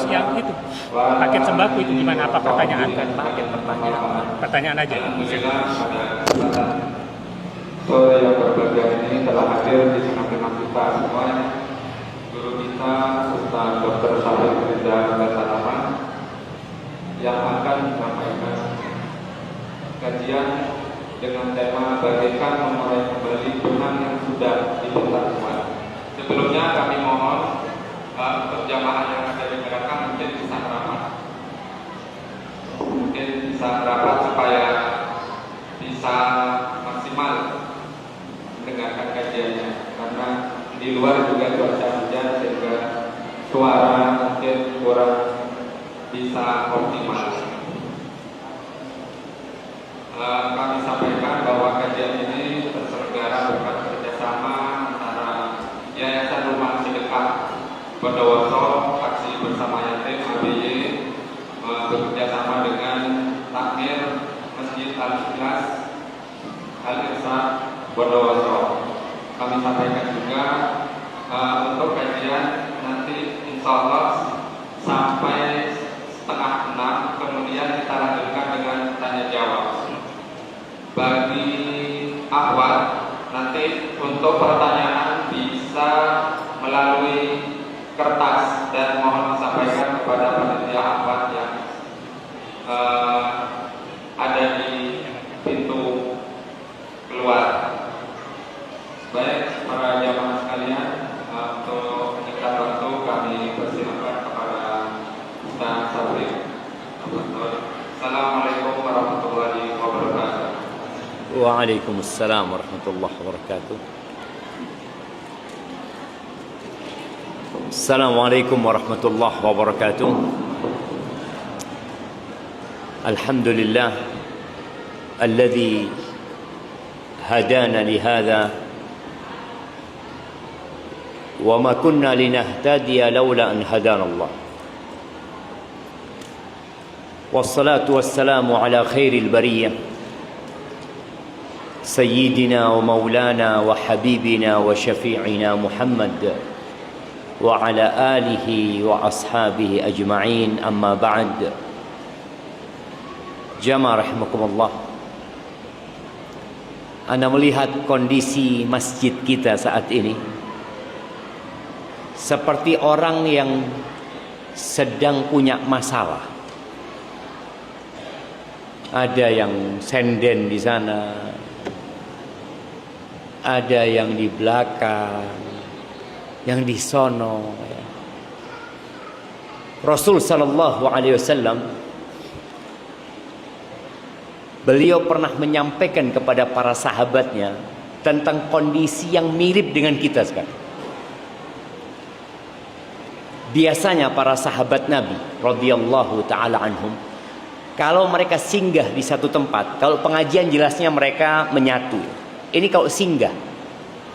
yang itu paket sembako itu gimana? Apa pertanyaan? Paket pertanyaan. Pertanyaan aja. Alhamdulillah pada kesempatan sore yang berbahagia ini telah hadir di tengah-tengah kita semuanya, guru kita Ustaz Dr. Syafir Firda Tanaman yang akan menyampaikan kajian dengan tema bagaikan memulai kembali benang yang sudah diputar umat. Sebelumnya kami mohon untuk jamaah yang ada di belakang mungkin bisa rapat supaya bisa maksimal mendengarkan kajiannya, karena di luar juga cuaca hujan sehingga suara mungkin kurang bisa optimal. Kami sampaikan bahwa kajian ini terselenggara berkat kerjasama antara Yayasan Rumah Sedekah Bondowoso, Aksi Bersama Yatim ABY, bekerja sama dengan Takmir Masjid Al-Ikhlas Al-Irsyad Bondowoso. Kami sampaikan juga untuk kajian nanti insya Allah sampai 5:30, kemudian kita lanjutkan dengan tanya jawab. Bagi akhwat, nanti untuk pertanyaan bisa melalui kertas dan mohon disampaikan kepada panitia akhwat yang ada di pintu keluar. Baik, para jamaah sekalian, untuk menyingkat waktu kami persilakan kepada Ustaz Syafir. Assalamualaikum warahmatullahi wabarakatuh. Waalaikumsalam warahmatullahi wabarakatuh. Assalamualaikum warahmatullahi wabarakatuh. Alhamdulillah alladzi hadana lihadza wa ma kunna linahtadiya laula an hadana Allah. Wassalatu wassalamu ala khairil bariyah سيدنا ومولانا وحبيبنا وشفيعنا محمد وعلى آله وأصحابه أجمعين أما بعد. Jamaah rahimakumullah, Anda melihat kondisi masjid kita saat ini seperti orang yang sedang punya masalah. Ada yang senden di sana, ada yang di belakang, yang di sono. Rasul sallallahu alaihi wasallam, beliau pernah menyampaikan kepada para sahabatnya tentang kondisi yang mirip dengan kita sekarang. Biasanya para sahabat Nabi radhiyallahu taala anhum, kalau mereka singgah di satu tempat, kalau pengajian jelasnya mereka menyatu. Ini kalau singgah,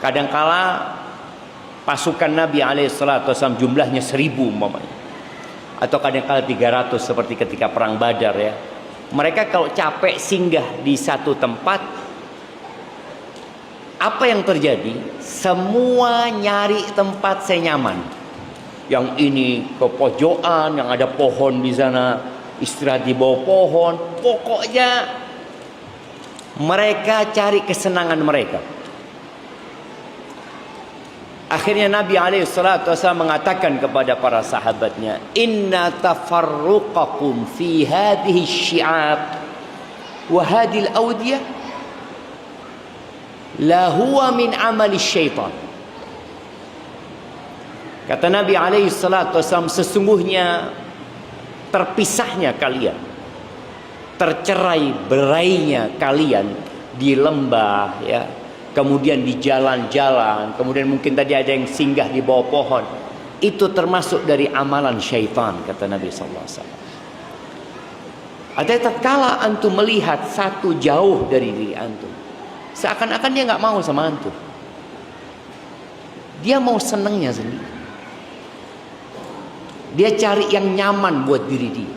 kadangkala pasukan Nabi alaihissalatu wassalam jumlahnya 1000 umpamanya, atau kadangkala 300 seperti ketika perang Badar ya. Mereka kalau capek singgah di satu tempat, apa yang terjadi? Semua nyari tempat senyaman. Yang ini ke pojokan, yang ada pohon di sana, istirahat di bawah pohon. Pokoknya mereka cari kesenangan mereka. Akhirnya Nabi SAW mengatakan kepada para sahabatnya, Inna tafarruqakum fi hadhihi syi'ab wa hadhil awdiyah la huwa min amali syaitan. Kata Nabi SAW, sesungguhnya terpisahnya kalian, tercerai berainya kalian di lembah ya, kemudian di jalan-jalan, kemudian mungkin tadi ada yang singgah di bawah pohon, itu termasuk dari amalan syaitan, kata Nabi SAW. Ada tatkala antum melihat satu jauh dari diri antum, seakan-akan dia nggak mau sama antum, dia mau senengnya sendiri, dia cari yang nyaman buat diri dia.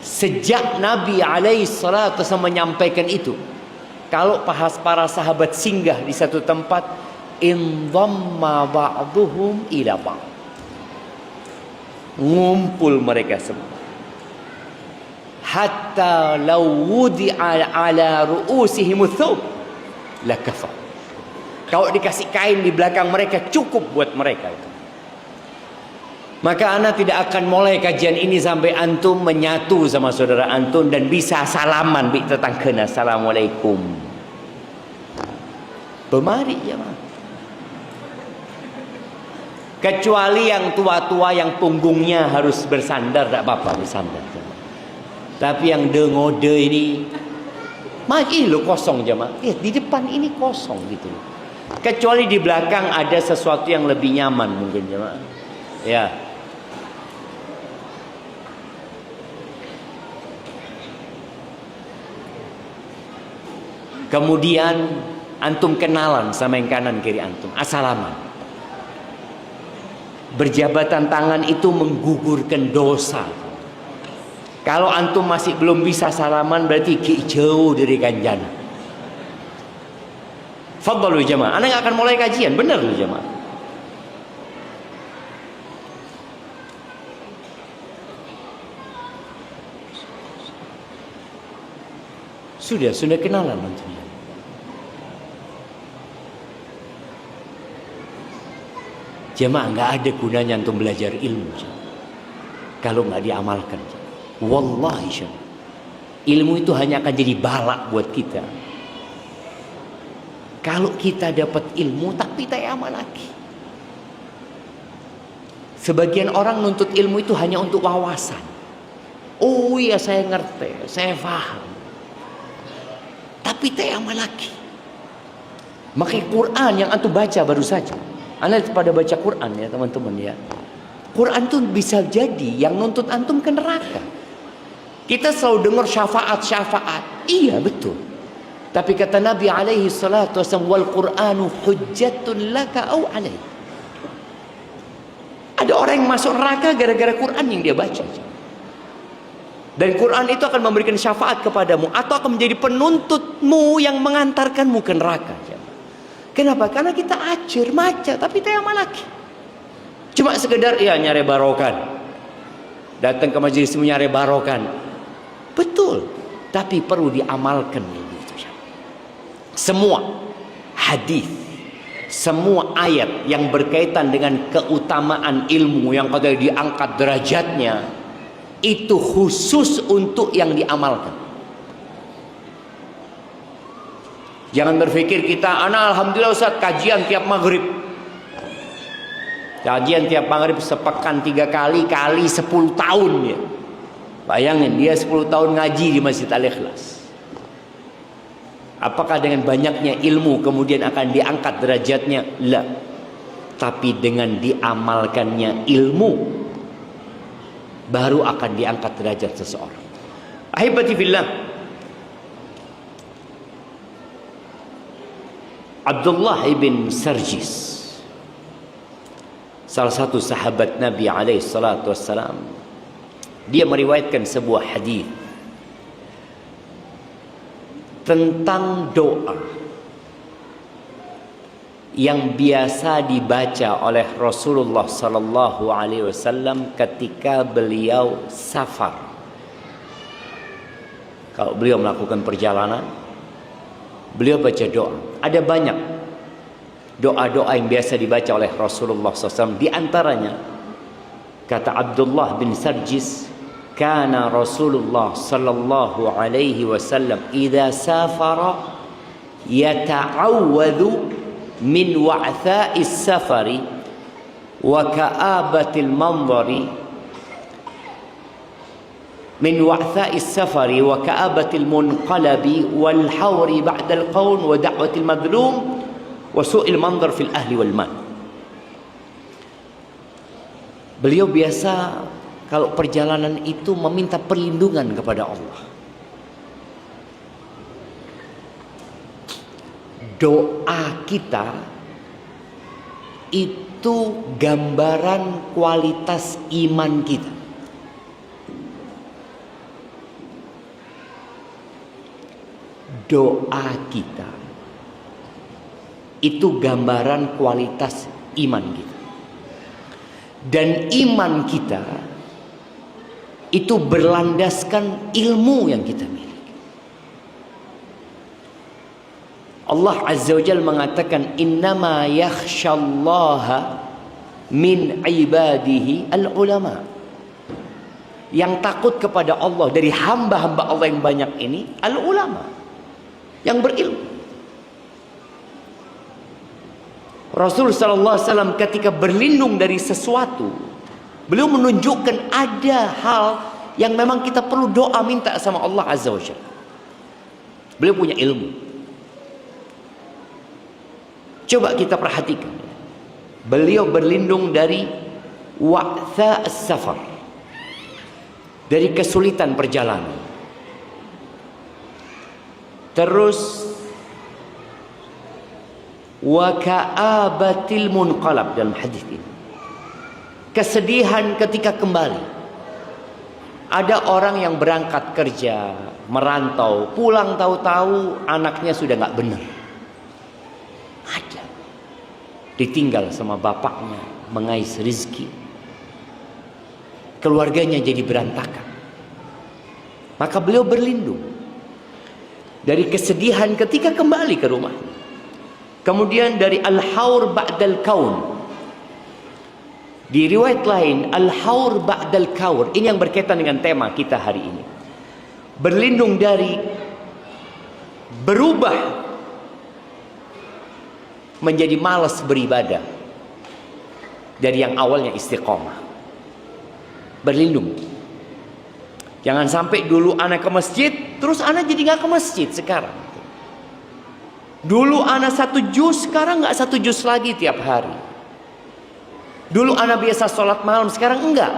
Sejak Nabi SAW menyampaikan itu, kalau para sahabat singgah di satu tempat, indhamma ba'duhum ila ba'd, Ngumpul mereka semua. Hatta law wudi'a ala ru'usihim thawb lakafar. Kalau dikasih kain di belakang mereka cukup buat mereka itu. Maka ana tidak akan mulai kajian ini sampai antum menyatu sama saudara antum dan bisa salaman bi tetanggana. Assalamualaikum. Bemari jemaah. Kecuali yang tua-tua yang punggungnya harus bersandar, tak apa-apa bersandar. Tapi yang dengode ini, lo kosong jemaah. Di depan ini kosong gitu. Kecuali di belakang ada sesuatu yang lebih nyaman mungkin jemaah. Ya. Kemudian antum kenalan sama yang kanan kiri antum, assalaman. Berjabatan tangan itu menggugurkan dosa. Kalau antum masih belum bisa salaman berarti jauh dari ganjaran. Fadhalu jemaah. Anak akan mulai kajian, benar loh jemaah. Sudah kenalan antum. Jemaah, nggak ada gunanya untuk belajar ilmu kalau nggak diamalkan. Wallahi ilmu itu hanya akan jadi balak buat kita kalau kita dapat ilmu tapi tak amal lagi. Sebagian orang nuntut ilmu itu hanya untuk wawasan. Oh iya saya ngerti, saya paham, tapi tak amal lagi. Makanya Quran yang antum baca baru saja, Anda pada baca Quran ya teman-teman ya. Quran tuh bisa jadi yang nuntut antum ke neraka. Kita selalu dengar syafaat. Iya betul. Tapi kata Nabi alaihi salatu wasallam, wal Qur'anu hujjatun laka au alaik. Ada orang yang masuk neraka gara-gara Quran yang dia baca. Dan Quran itu akan memberikan syafaat kepadamu atau akan menjadi penuntutmu yang mengantarkanmu ke neraka. Kenapa? Karena kita ajar, maca, tapi tak amal lagi. Cuma sekedar ya nyari barokan. Datang ke majelis nyari barokan. Betul, tapi perlu diamalkan. Semua hadis, semua ayat yang berkaitan dengan keutamaan ilmu yang katanya diangkat derajatnya, itu khusus untuk yang diamalkan. Jangan berpikir kita, alhamdulillah Ustaz kajian tiap maghrib. Kajian tiap maghrib sepekan 3 kali 10 tahun ya. Bayangin dia 10 tahun ngaji di Masjid Al-Ikhlas. Apakah dengan banyaknya ilmu kemudian akan diangkat derajatnya? La. Tapi dengan diamalkannya ilmu baru akan diangkat derajat seseorang. Ahibati fillah, Abdullah ibn Sarjis, salah satu sahabat Nabi alaihi salatu wassalam, dia meriwayatkan sebuah hadis tentang doa yang biasa dibaca oleh Rasulullah sallallahu alaihi wasallam ketika beliau safar. Kalau beliau melakukan perjalanan, beliau baca doa. Ada banyak doa-doa yang biasa dibaca oleh Rasulullah SAW. Di antaranya kata Abdullah bin Sarjis, kana Rasulullah sallallahu alaihi wasallam idza safara yata'awwadhu min wa'tha'is safari wa ka'abatil manzari min wa'tha'is safari wa ka'abatil munqalabi wal hawri ba'dal qawn wa da'watil madlum wa su'il manzar fil ahli wal mal. Beliau biasa kalau perjalanan itu meminta perlindungan kepada Allah. Doa kita itu gambaran kualitas iman kita. Doa kita itu gambaran kualitas iman kita. Dan iman kita itu berlandaskan ilmu yang kita miliki. Allah Azza wa Jalla mengatakan innama yakhshallaha min ibadihi al-ulama. Yang takut kepada Allah dari hamba-hamba Allah yang banyak ini al-ulama, yang berilmu. Rasul sallallahu alaihi wasallam ketika berlindung dari sesuatu, beliau menunjukkan ada hal yang memang kita perlu doa minta sama Allah Azza wa Jalla. Beliau punya ilmu. Coba kita perhatikan. Beliau berlindung dari wa'tha as-safar, dari kesulitan perjalanan. Terus wa ka'abatil munqalab dalam hadis ini. Kesedihan ketika kembali. Ada orang yang berangkat kerja, merantau, pulang tahu-tahu anaknya sudah nggak benar. Ada. Ditinggal sama bapaknya, mengais rezeki. Keluarganya jadi berantakan. Maka beliau berlindung dari kesedihan ketika kembali ke rumah. Kemudian dari al-haur ba'dal kaun. Di riwayat lain al-haur ba'dal kaur. Ini yang berkaitan dengan tema kita hari ini. Berlindung dari berubah menjadi malas beribadah dari yang awalnya istiqomah. Berlindung. Jangan sampai dulu anak ke masjid, terus anak jadi nggak ke masjid sekarang. Dulu anak 1 juz, sekarang nggak 1 juz lagi tiap hari. Dulu anak biasa sholat malam, sekarang enggak.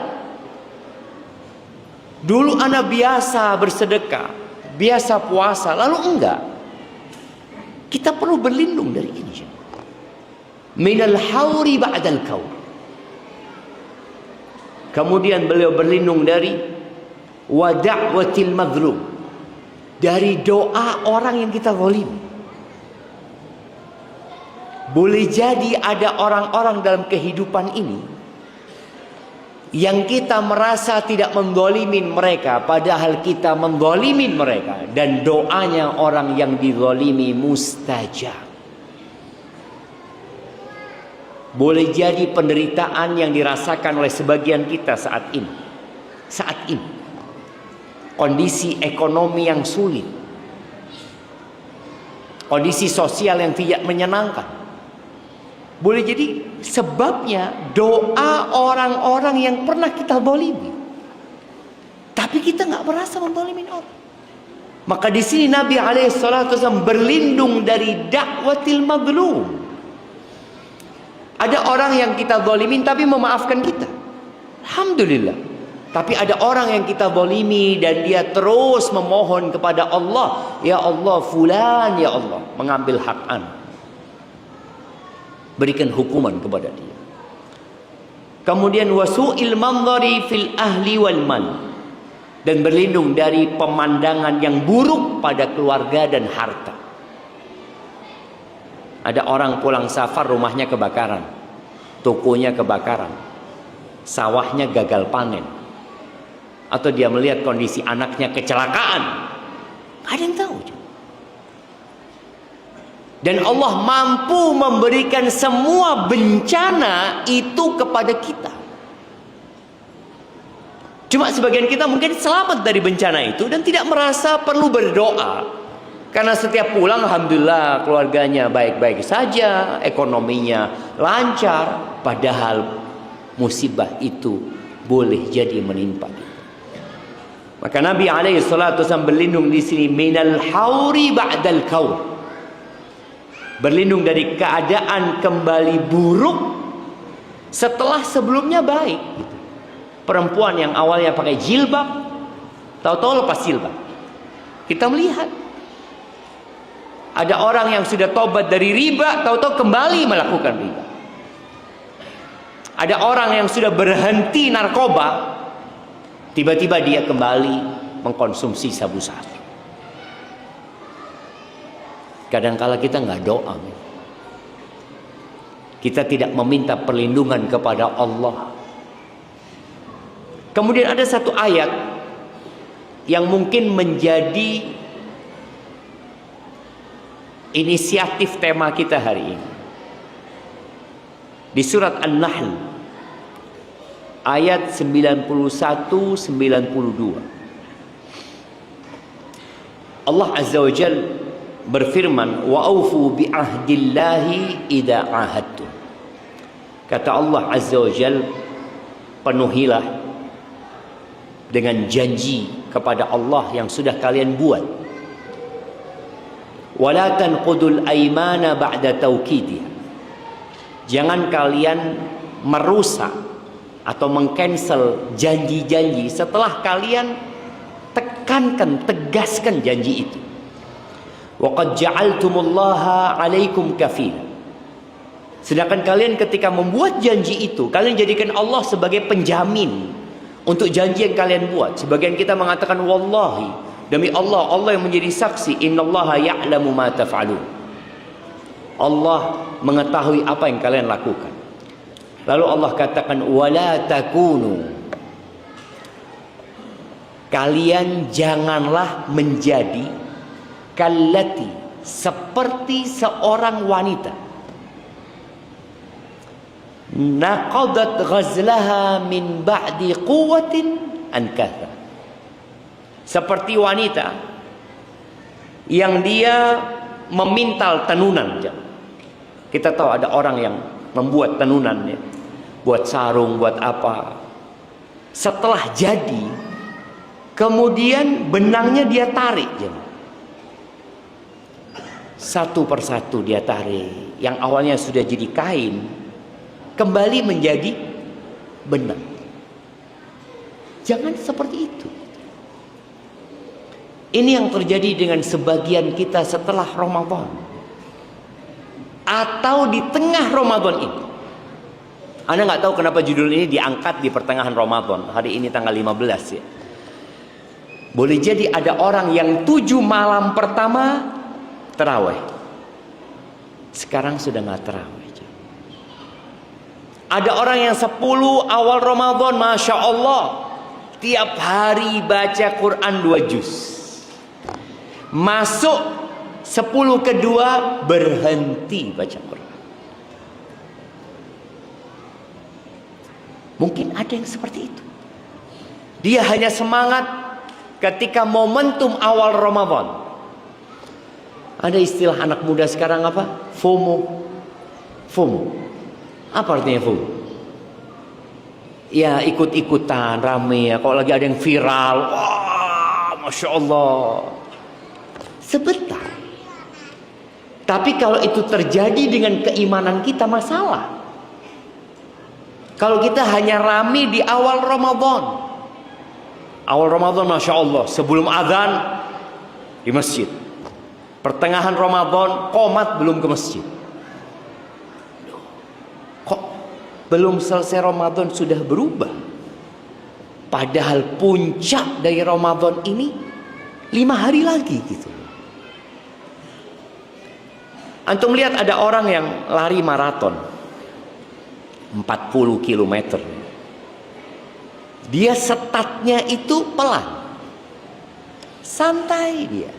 Dulu anak biasa bersedekah, biasa puasa, lalu enggak. Kita perlu berlindung dari ini. Minal hauri ba'dal kaur. Kemudian beliau berlindung dari wa da'watil mazlum, dari doa orang yang kita zalimi. Boleh jadi ada orang-orang dalam kehidupan ini yang kita merasa tidak menzalimin mereka, padahal kita menzalimin mereka, dan doanya orang yang dizalimi mustajab. Boleh jadi penderitaan yang dirasakan oleh sebagian kita saat ini. Saat ini. Kondisi ekonomi yang sulit. Kondisi sosial yang tidak menyenangkan. Boleh jadi sebabnya doa orang-orang yang pernah kita zalimi. Tapi kita nggak merasa menzalimin orang. Maka di sini Nabi SAW berlindung dari dakwatil mazlum. Ada orang yang kita zalimin tapi memaafkan kita. Alhamdulillah. Tapi ada orang yang kita zalimi dan dia terus memohon kepada Allah, ya Allah fulan, ya Allah, mengambil hak anak. Berikan hukuman kepada dia. Kemudian wasu'il manzari fil ahli wal mal, dan berlindung dari pemandangan yang buruk pada keluarga dan harta. Ada orang pulang safar, rumahnya kebakaran, tokonya kebakaran, sawahnya gagal panen, atau dia melihat kondisi anaknya kecelakaan. Ada yang tahu. Dan Allah mampu memberikan semua bencana itu kepada kita. Cuma sebagian kita mungkin selamat dari bencana itu dan tidak merasa perlu berdoa. Karena setiap pulang alhamdulillah keluarganya baik-baik saja, ekonominya lancar, padahal musibah itu boleh jadi menimpa kita. Maka Nabi SAW berlindung di sini minal hauri ba'dal kaur. Berlindung dari keadaan kembali buruk setelah sebelumnya baik. Perempuan yang awalnya pakai jilbab, tahu-tahu lepas jilbab. Kita melihat ada orang yang sudah tobat dari riba, tahu-tahu kembali melakukan riba. Ada orang yang sudah berhenti narkoba, tiba-tiba dia kembali mengkonsumsi sabu-sabu. Kadang-kala kita nggak doa, kita tidak meminta perlindungan kepada Allah. Kemudian ada satu ayat yang mungkin menjadi inisiatif tema kita hari ini. Di surat An-Nahl ayat 91-92. Allah Azza wa Jalla berfirman, wa aufu bi ahdillahi idza ahadtum. Kata Allah Azza wa Jalla, penuhilah dengan janji kepada Allah yang sudah kalian buat. Wala tanqudul aymana ba'da tawkidiha. Jangan kalian merusak atau mengcancel janji-janji setelah kalian tekankan, tegaskan janji itu. Wa qad ja'altumullaha 'alaikum kafila. Sedangkan kalian ketika membuat janji itu, kalian jadikan Allah sebagai penjamin untuk janji yang kalian buat. Sebagian kita mengatakan wallahi, demi Allah, Allah yang menjadi saksi, innallaha ya'lamu ma taf'alun. Allah mengetahui apa yang kalian lakukan. Lalu Allah katakan wala takunu. Kalian janganlah menjadi kallati, seperti seorang wanita naqadat ghazlaha min ba'di quwwatin ankatha. Seperti wanita yang dia memintal tenunan. Kita tahu ada orang yang membuat tenunan ya, buat sarung, buat apa. Setelah jadi, kemudian benangnya dia tarik. Satu persatu dia tarik. Yang awalnya sudah jadi kain, kembali menjadi benang. Jangan seperti itu. Ini yang terjadi dengan sebagian kita setelah Ramadan, atau di tengah Ramadan ini. Anda nggak tahu kenapa judul ini diangkat di pertengahan Ramadan. Hari ini tanggal 15 ya. Boleh jadi ada orang yang 7 malam pertama terawih, sekarang sudah nggak terawih. Ada orang yang 10 awal Ramadan, Masya Allah, tiap hari baca Quran 2 juz. Masuk 10 kedua berhenti baca Quran. Mungkin ada yang seperti itu. Dia hanya semangat ketika momentum awal Ramadan. Ada istilah anak muda sekarang apa? FOMO. FOMO. Apa artinya FOMO? Ya ikut-ikutan, rame ya. Kalau lagi ada yang viral, wah, Masya Allah. Sebentar. Tapi kalau itu terjadi dengan keimanan kita, masalah. Kalau kita hanya rame di awal Ramadan. Awal Ramadan Masya Allah, sebelum azan di masjid. Pertengahan Ramadan, qomat belum ke masjid. Kok belum selesai Ramadan sudah berubah? Padahal puncak dari Ramadan ini 5 hari lagi gitu. Antum lihat ada orang yang lari maraton 40 km. Dia setatnya itu pelan, santai dia.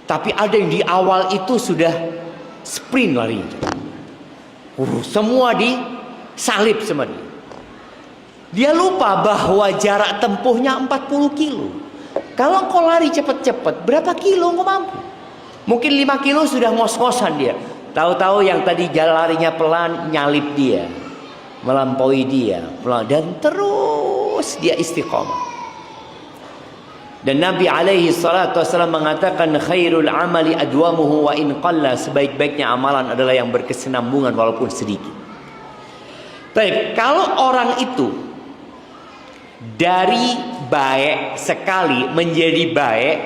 Tapi ada yang di awal itu sudah sprint lari. Semua disalib sama dia. Dia lupa bahwa jarak tempuhnya 40 kilo. Kalau kau lari cepat-cepat, berapa kilo kau mampu? Mungkin 5 kilo sudah ngos-ngosan dia. Tahu-tahu yang tadi jalan larinya pelan, nyalip dia, melampaui dia, dan terus dia istiqomah. Dan Nabi alaihi salatu wasallam mengatakan khairul amali adwamuhu wa in qalla. Sebaik-baiknya amalan adalah yang berkesinambungan walaupun sedikit. Baik, kalau orang itu dari baik sekali menjadi baik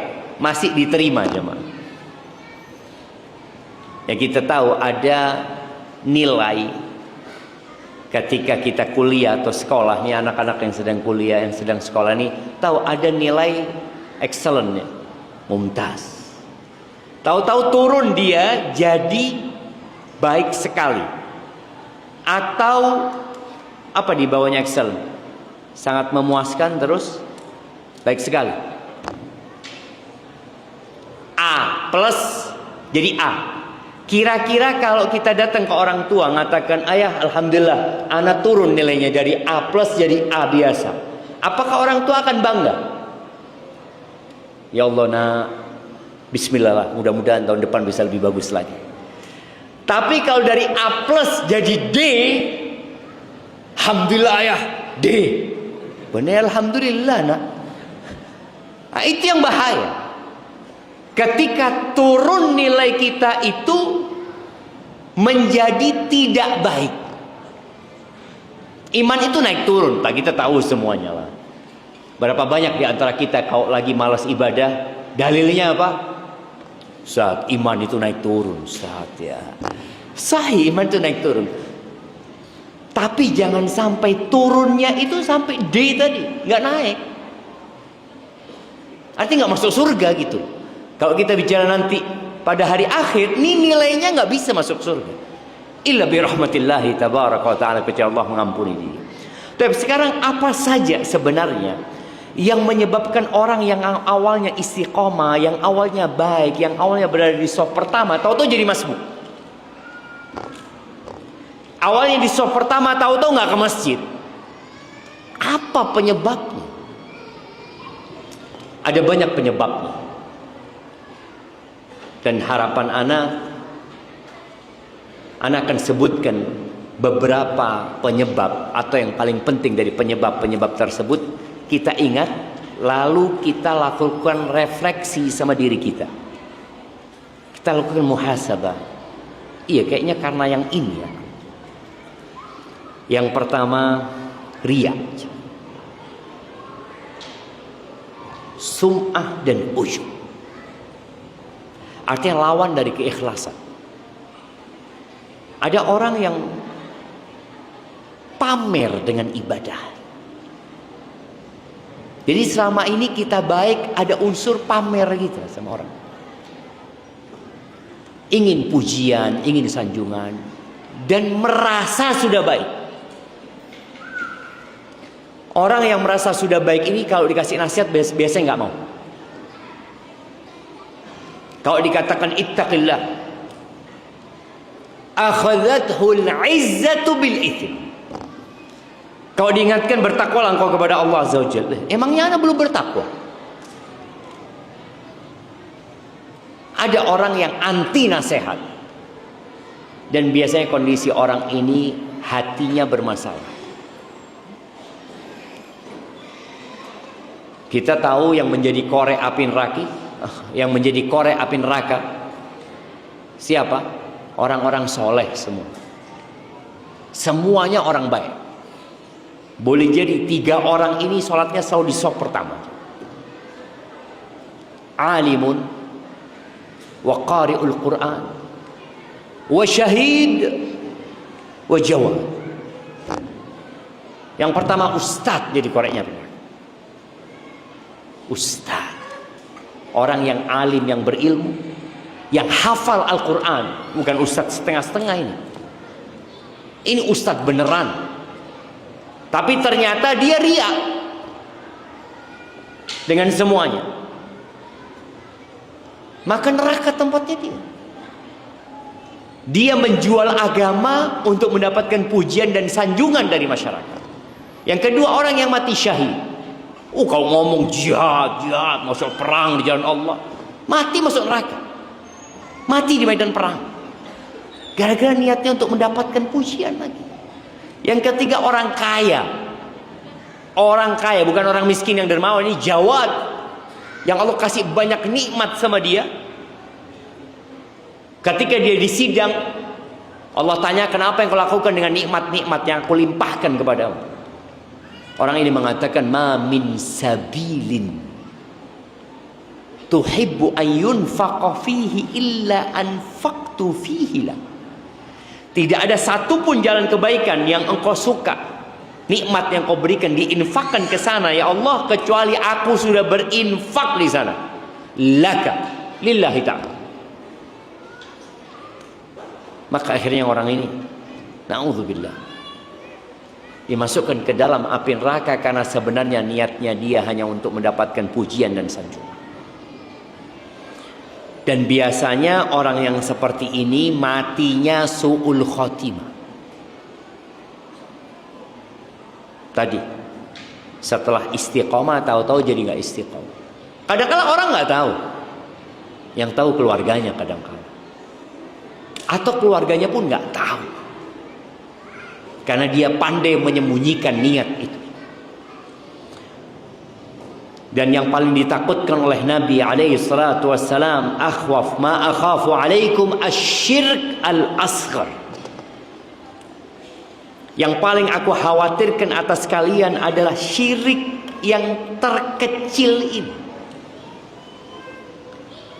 masih diterima jemaah. Ya kita tahu ada nilai ketika kita kuliah atau sekolah. Ini anak-anak yang sedang kuliah, yang sedang sekolah ini tahu ada nilai excellent, mumtaz. Tahu-tahu turun dia jadi baik sekali, atau Apa di bawahnya Excel? Sangat memuaskan, terus baik sekali. A plus jadi A. Kira-kira kalau kita datang ke orang tua mengatakan, ayah alhamdulillah anak turun nilainya dari A plus jadi A biasa, apakah orang tua akan bangga? Ya Allah nak, bismillah lah, mudah-mudahan tahun depan bisa lebih bagus lagi. Tapi kalau dari A plus jadi D, alhamdulillah ayah D, benar alhamdulillah nak. Nah, itu yang bahaya. Ketika turun nilai kita itu menjadi tidak baik. Iman itu naik turun, Pak, kita tahu semuanya lah. Berapa banyak di antara kita kalau lagi malas ibadah, dalilnya apa? Ustaz, iman itu naik turun, Ustaz ya. Sahih, iman itu naik turun. Tapi jangan sampai turunnya itu sampai D tadi, nggak naik. Artinya nggak masuk surga gitu. Kalau kita bicara nanti pada hari akhir, ini nilainya nggak bisa masuk surga. Illa bi rahmatillahi tabaraka wa ta'ala, kecuali Allah mengampuni dia. Tapi sekarang apa saja sebenarnya yang menyebabkan orang yang awalnya istiqomah, yang awalnya baik, yang awalnya berada di shaf pertama, tahu-tahu jadi masbuk? Awalnya di shaf pertama, tahu-tahu nggak ke masjid. Apa penyebabnya? Ada banyak penyebabnya. Dan harapan anak akan sebutkan beberapa penyebab, atau yang paling penting dari penyebab-penyebab tersebut kita ingat, lalu kita lakukan refleksi sama diri kita. Kita lakukan muhasabah. Iya, kayaknya karena yang ini ya. Yang pertama, riya, sum'ah dan ujub. Artinya lawan dari keikhlasan. Ada orang yang pamer dengan ibadah. Jadi selama ini kita baik, ada unsur pamer gitu sama orang. Ingin pujian, ingin sanjungan, dan merasa sudah baik. Orang yang merasa sudah baik ini kalau dikasih nasihat biasanya nggak mau. Kalau dikatakan ittaqillah, akhadhathul izzatu bil itsm. Kalau diingatkan bertakwalah engkau kepada Allah Azza wa Jalla, emangnya anda belum bertakwa? Ada orang yang anti nasihat, dan biasanya kondisi orang ini hatinya bermasalah. Kita tahu yang menjadi korek api neraka, siapa? Orang-orang soleh semua. Semuanya orang baik. Boleh jadi 3 orang ini sholatnya selalu di shaf pertama. Alimun wa qari'ul Quran wa syahid wa jawad. Yang pertama ustadz jadi koreknya. Ustadz, orang yang alim, yang berilmu, yang hafal Al-Quran. Bukan ustadz setengah-setengah ini. Ini ustadz beneran. Tapi ternyata dia riya dengan semuanya. Maka neraka tempatnya dia. Dia menjual agama untuk mendapatkan pujian dan sanjungan dari masyarakat. Yang kedua, orang yang mati syahid. Kalau ngomong jihad, masuk perang di jalan Allah, mati masuk neraka. Mati di medan perang. Gara-gara niatnya untuk mendapatkan pujian lagi. Yang ketiga, orang kaya. Orang kaya, bukan orang miskin yang dermawan. Ini jawad, yang Allah kasih banyak nikmat sama dia. Ketika dia disidang, Allah tanya, kenapa yang kau lakukan dengan nikmat-nikmat yang aku limpahkan kepadamu? Orang ini mengatakan, ma min sabilin tuhibbu an yunfaqa fihi illa anfaqtu fihi lah. Tidak ada satupun jalan kebaikan yang engkau suka, nikmat yang kau berikan diinfakkan ke sana ya Allah, kecuali aku sudah berinfak di sana. Laka, lillahi ta'ala. Maka akhirnya orang ini, na'udzubillah, dimasukkan ke dalam api neraka karena sebenarnya niatnya dia hanya untuk mendapatkan pujian dan sanjungan. Dan biasanya orang yang seperti ini matinya su'ul khotimah. Tadi setelah istiqomah tahu-tahu jadi nggak istiqomah. Kadang-kadang orang nggak tahu, yang tahu keluarganya kadang-kadang, atau keluarganya pun nggak tahu, karena dia pandai menyembunyikan niat itu. Dan yang paling ditakutkan oleh Nabi alaihi salatu wassalam, akhwaf ma akhafu alaikum asyirk al-asghar. Yang paling aku khawatirkan atas kalian adalah syirik yang terkecil ini.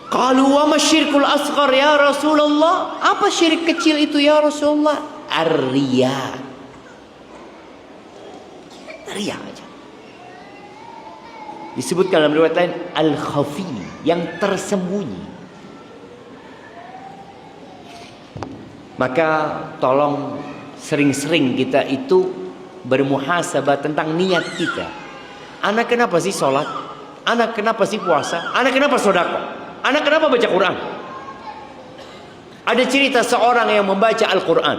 Qalu wa ma syirkul asghar ya Rasulullah? Apa syirik kecil itu ya Rasulullah? Ar-riya. Riya aja. Disebutkan dalam riwayat lain al-khafi, yang tersembunyi. Maka tolong sering-sering kita itu bermuhasabah tentang niat kita. Anak kenapa sih sholat? Anak kenapa sih puasa? Anak kenapa sedekah? Anak kenapa baca Quran? Ada cerita seorang yang membaca Al-Quran,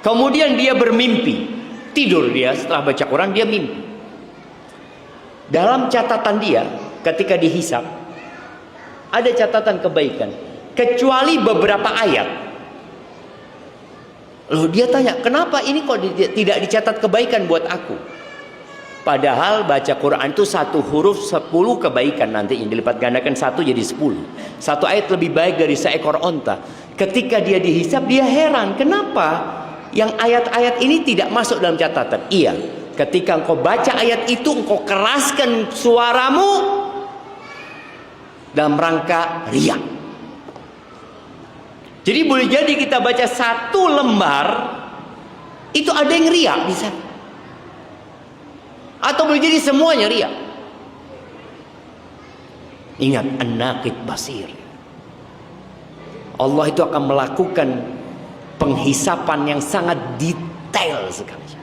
kemudian dia bermimpi. Tidur dia setelah baca Quran, dia mimpi. Dalam catatan dia ketika dihisap, ada catatan kebaikan kecuali beberapa ayat. Loh, dia tanya, kenapa ini kok tidak dicatat kebaikan buat aku? Padahal baca Quran itu satu huruf 10 kebaikan, nanti yang dilipat gandakan 1 jadi 10. Satu ayat lebih baik dari seekor onta. Ketika dia dihisap, dia heran, kenapa yang ayat-ayat ini tidak masuk dalam catatan? Iya, ketika engkau baca ayat itu, engkau keraskan suaramu dalam rangka riya. Jadi boleh jadi kita baca satu lembar itu ada yang riya bisa, atau boleh jadi semuanya riya. Ingat, an-naqid basir. Allah itu akan melakukan penghisapan yang sangat detail sekali.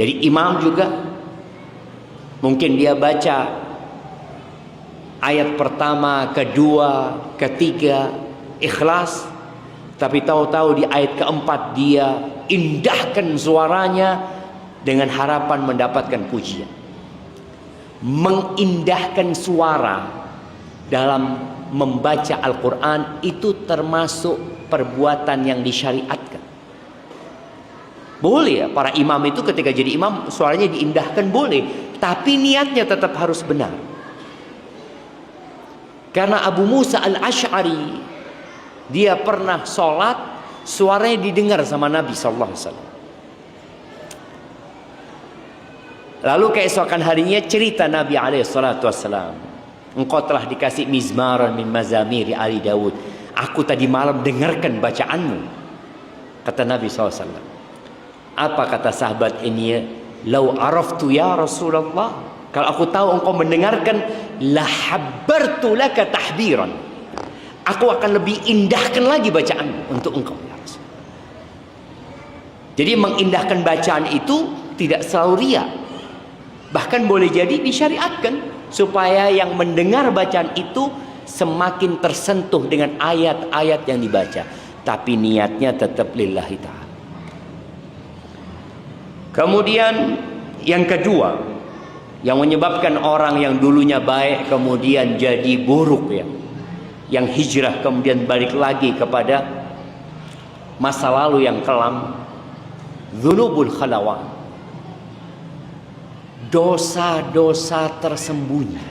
Jadi imam juga mungkin dia baca ayat pertama, kedua, ketiga ikhlas, tapi tahu-tahu di ayat keempat dia indahkan suaranya dengan harapan mendapatkan pujian. Mengindahkan suara dalam membaca Al-Quran itu termasuk perbuatan yang disyariatkan. Boleh ya, para imam itu ketika jadi imam suaranya diindahkan boleh, tapi niatnya tetap harus benar. Karena Abu Musa al-Ash'ari, dia pernah sholat, suaranya didengar sama Nabi SAW. Lalu keesokan harinya cerita Nabi SAW, engkau telah dikasih mizmaran min mazamiri Ali Daud. Aku tadi malam dengarkan bacaanmu. Kata Nabi SAW. Apa kata sahabat ini? Lau araftu ya Rasulullah, kalau aku tahu engkau mendengarkan, la habbartu laka tahbiran, aku akan lebih indahkan lagi bacaanmu untuk engkau ya Rasul. Jadi mengindahkan bacaan itu tidak selalu riya, bahkan boleh jadi disyariatkan supaya yang mendengar bacaan itu semakin tersentuh dengan ayat-ayat yang dibaca, tapi niatnya tetap lillahi ta'ala. Kemudian yang kedua yang menyebabkan orang yang dulunya baik kemudian jadi buruk, ya, yang hijrah kemudian balik lagi kepada masa lalu yang kelam, dzunubul khalawat, dosa-dosa tersembunyi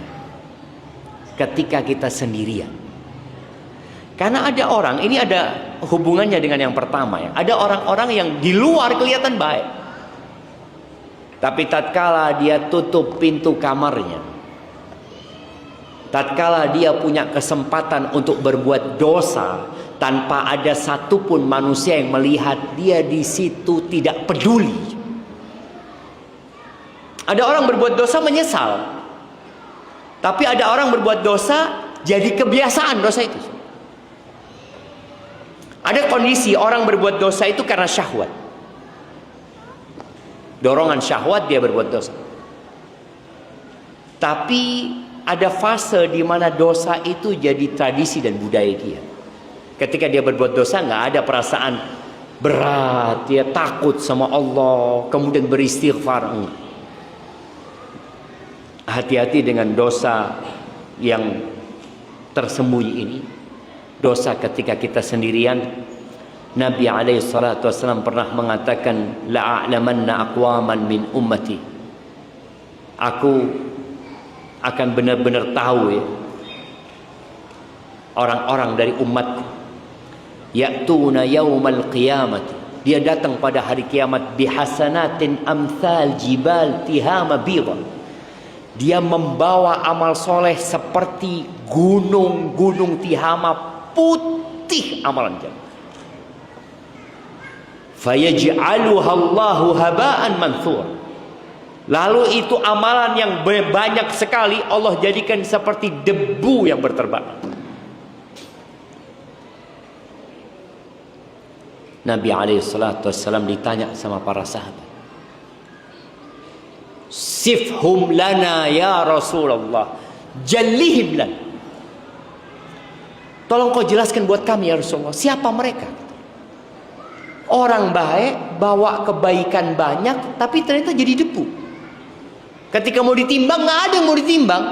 ketika kita sendirian. Karena ada orang, ini ada hubungannya dengan yang pertama, ya. Ada orang-orang yang di luar kelihatan baik, tapi tatkala dia tutup pintu kamarnya, tatkala dia punya kesempatan untuk berbuat dosa, tanpa ada satupun manusia yang melihat, dia di situ tidak peduli. Ada orang berbuat dosa menyesal, tapi ada orang berbuat dosa jadi kebiasaan dosa itu. Ada kondisi orang berbuat dosa itu karena syahwat. Dorongan syahwat dia berbuat dosa. Tapi ada fase di mana dosa itu jadi tradisi dan budaya dia. Ketika dia berbuat dosa nggak ada perasaan berat, dia takut sama Allah, kemudian beristighfar. Hati-hati dengan dosa yang tersembunyi ini. Dosa ketika kita sendirian. Nabi SAW pernah mengatakan, la'a'lamanna aqwaman min ummati. Aku akan benar-benar tahu ya, orang-orang dari umatku. Ya'tuna yaumal qiyamati. Dia datang pada hari kiamat bihasanatin amthal jibal tihama bidha. Dia membawa amal soleh seperti gunung-gunung Tihama putih amalan jannah. Fayaj'aluha Allahu haba'an manthur. Lalu itu amalan yang banyak sekali Allah jadikan seperti debu yang berterbangan. Nabi SAW ditanya sama para sahabat, sifhum lana ya Rasulullah, jallihim lana. Tolong kau jelaskan buat kami ya Rasulullah, siapa mereka? Orang baik, bawa kebaikan banyak, tapi ternyata jadi debu. Ketika mau ditimbang, nggak ada yang mau ditimbang.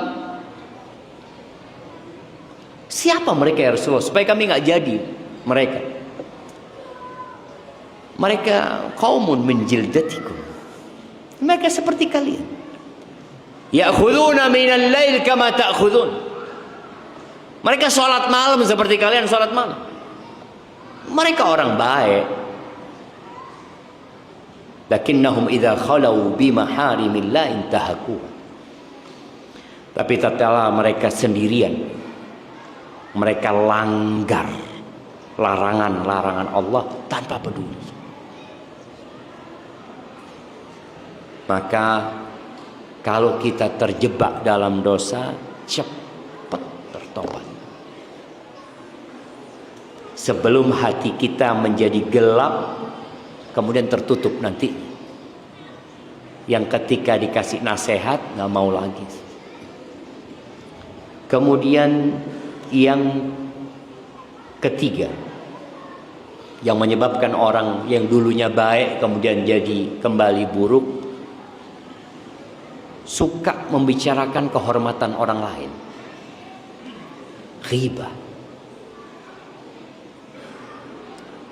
Siapa mereka ya Rasulullah? Supaya kami nggak jadi mereka. Mereka qaumun min jildatikum. Mereka seperti kalian. Ya'khuduna minal lail kama ta'khudun. Mereka sholat malam seperti kalian sholat malam. Mereka orang baik. Lakinnahum idza khalau bi maharimillah intahaku. Tapi tatkala mereka sendirian, mereka langgar larangan-larangan Allah tanpa peduli. Maka kalau kita terjebak dalam dosa, cepat bertobat. Sebelum hati kita menjadi gelap, kemudian tertutup nanti. Yang ketika dikasih nasihat nggak mau lagi. Kemudian yang ketiga, yang menyebabkan orang yang dulunya baik kemudian jadi kembali buruk, suka membicarakan kehormatan orang lain. Ghibah.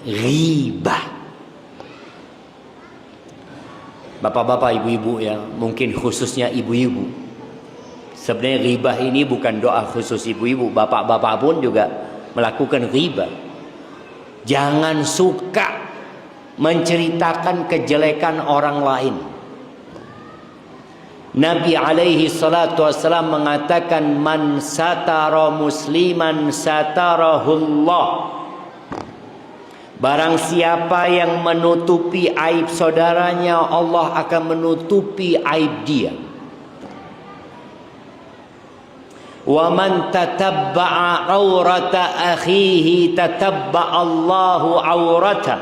Ghibah. Bapak-bapak, ibu-ibu ya, mungkin khususnya ibu-ibu. Sebenarnya ghibah ini bukan doa khusus ibu-ibu, bapak-bapak pun juga melakukan ghibah. Jangan suka menceritakan kejelekan orang lain. Nabi alaihi salatu wassalam mengatakan, man satara musliman satarahullah. Barang siapa yang menutupi aib saudaranya, Allah akan menutupi aib dia. Wa man tatabba'a aurata akhihi tatabba'allahu aurata.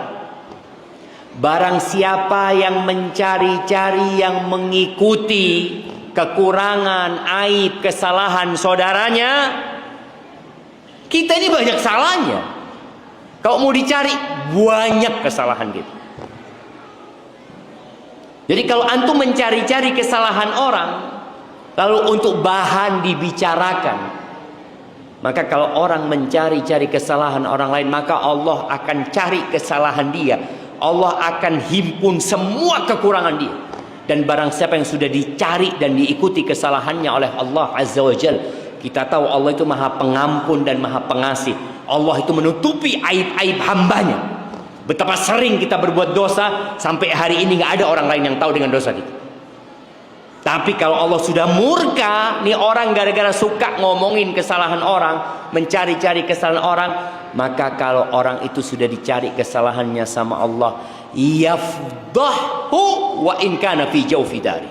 Barang siapa yang mencari-cari, yang mengikuti kekurangan, aib, kesalahan saudaranya, kita ini banyak salahnya. Kalau mau dicari, banyak kesalahan kita. Jadi kalau antum mencari-cari kesalahan orang, lalu untuk bahan dibicarakan, maka kalau orang mencari-cari kesalahan orang lain, maka Allah akan cari kesalahan dia. Allah akan himpun semua kekurangan dia. Dan barang siapa yang sudah dicari dan diikuti kesalahannya oleh Allah Azza wa Jal, kita tahu Allah itu maha pengampun dan maha pengasih. Allah itu menutupi aib-aib hambanya. Betapa sering kita berbuat dosa, sampai hari ini gak ada orang lain yang tahu dengan dosa kita. Tapi kalau Allah sudah murka, nih orang gara-gara suka ngomongin kesalahan orang, mencari-cari kesalahan orang, maka kalau orang itu sudah dicari kesalahannya sama Allah, yafdahu wa in kana fi jawfi dari.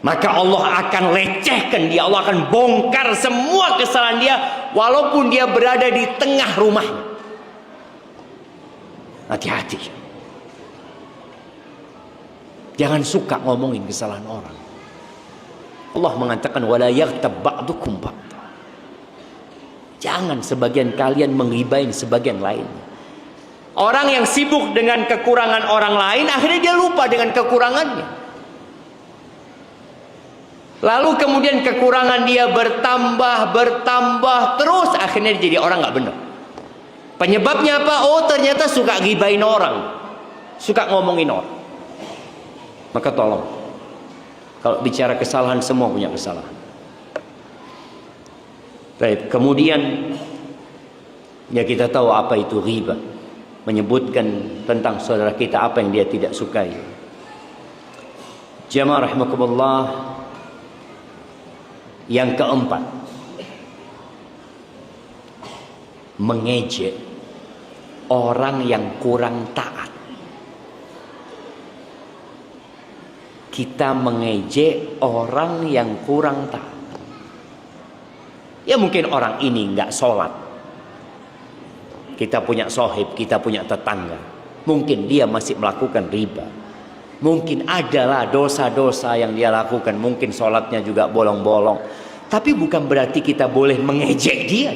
Maka Allah akan lecehkan dia, Allah akan bongkar semua kesalahan dia, walaupun dia berada di tengah rumahnya. Hati-hati. Jangan suka ngomongin kesalahan orang. Allah mengatakan wala yaghtab ba'dukum ba'd. Jangan sebagian kalian menggibahin sebagian lain. Orang yang sibuk dengan kekurangan orang lain, akhirnya dia lupa dengan kekurangannya. Lalu kemudian kekurangan dia bertambah terus, akhirnya dia jadi orang nggak benar. Penyebabnya apa? Oh, ternyata suka gibahin orang, suka ngomongin orang. Maka tolong, kalau bicara kesalahan, semua punya kesalahan. Baik, kemudian ya kita tahu apa itu ghibah, menyebutkan tentang saudara kita apa yang dia tidak sukai. Jamaah rahimakumullah, yang keempat, mengejek orang yang kurang taat. Kita mengejek orang yang kurang taat. Ya mungkin orang ini nggak sholat. Kita punya sohib, kita punya tetangga. Mungkin dia masih melakukan riba. Mungkin adalah dosa-dosa yang dia lakukan. Mungkin sholatnya juga bolong-bolong. Tapi bukan berarti kita boleh mengejek dia.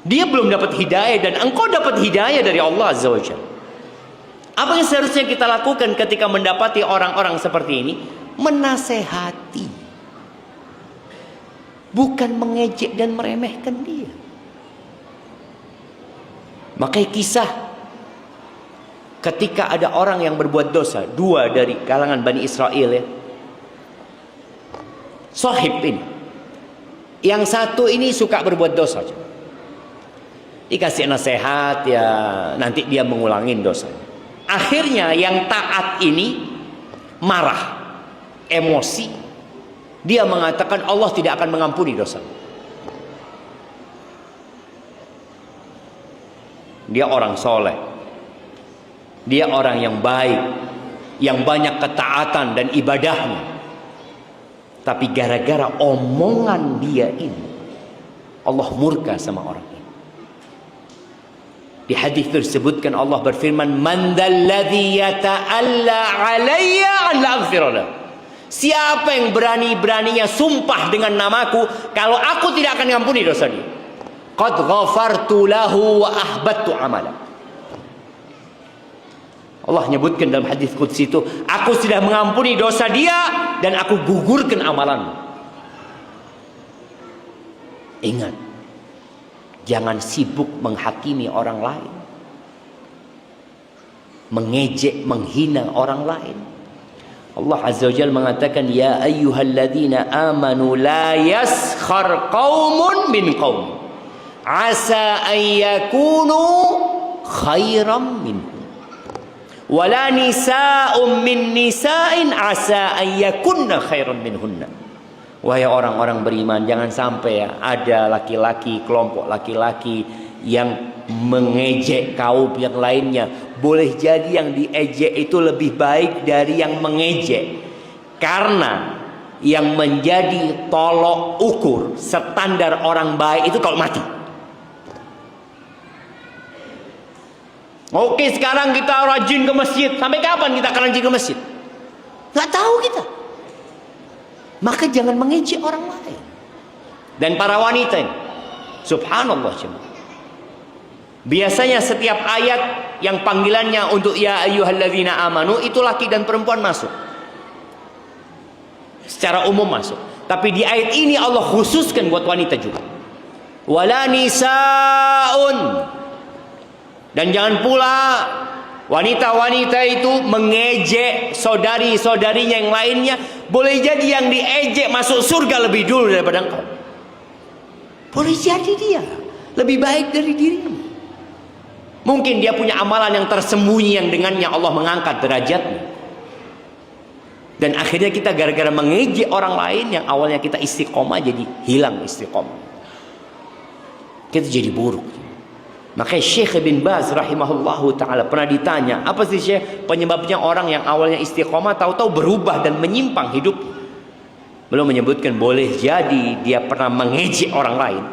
Dia belum dapat hidayah dan engkau dapat hidayah dari Allah Azza wa Jalla. Apa yang seharusnya kita lakukan ketika mendapati orang-orang seperti ini? Menasehati. Bukan mengejek dan meremehkan dia. Makanya kisah ketika ada orang yang berbuat dosa, dua dari kalangan Bani Israel ya. Sohib ini. Yang satu ini suka berbuat dosa. Dikasih nasihat ya, nanti dia mengulangin dosanya. Akhirnya yang taat ini marah, emosi. Dia mengatakan Allah tidak akan mengampuni dosa. Dia orang soleh. Dia orang yang baik, yang banyak ketaatan dan ibadahnya. Tapi gara-gara omongan dia ini, Allah murka sama orang ini. Di hadis tersebutkan Allah berfirman, "Man dzalladzi yata'alla 'alayya an la'ghfira lahu." Siapa yang berani-beraninya sumpah dengan namaku kalau aku tidak akan mengampuni dosa dia? Qad ghafartu lahu wa ahbattu 'amala. Allah menyebutkan dalam hadis qudsi itu, aku sudah mengampuni dosa dia dan aku gugurkan amalanmu. Ingat, jangan sibuk menghakimi orang lain, mengejek, menghina orang lain. Allah Azza wa Jalla mengatakan, ya ayyuhalladzina amanu la yaskhar qaumun min qaum asa an yakunu khairam minhum wala nisa'un min nisa'in asa an yakunna khairan minhunna. Wahai orang-orang beriman, jangan sampai ya ada laki-laki, kelompok laki-laki yang mengejek kaum yang lainnya. Boleh jadi yang diejek itu lebih baik dari yang mengejek. Karena yang menjadi tolok ukur standar orang baik itu kalau mati. Oke, sekarang kita rajin ke masjid. Sampai kapan kita akan rajin ke masjid? Gak tahu kita. Maka jangan mengejek orang lain. Dan para wanita ini, subhanallah jemaah. Biasanya setiap ayat yang panggilannya untuk ya ayyuhalladzina amanu itu laki dan perempuan masuk. Secara umum masuk. Tapi di ayat ini Allah khususkan buat wanita juga. Wala nisaun. Dan jangan pula wanita-wanita itu mengejek saudari-saudarinya yang lainnya. Boleh jadi yang diejek masuk surga lebih dulu daripada engkau. Boleh jadi dia lebih baik dari dirimu. Mungkin dia punya amalan yang tersembunyi yang dengannya Allah mengangkat derajatnya. Dan akhirnya kita gara-gara mengejek orang lain yang awalnya kita istiqomah jadi hilang istiqomah. Kita jadi buruk. Makanya Syekh bin Baz rahimahullahu ta'ala pernah ditanya, apa sih Syekh penyebabnya orang yang awalnya istiqomah tahu-tahu berubah dan menyimpang hidup? Belum menyebutkan boleh jadi dia pernah mengejek orang lain.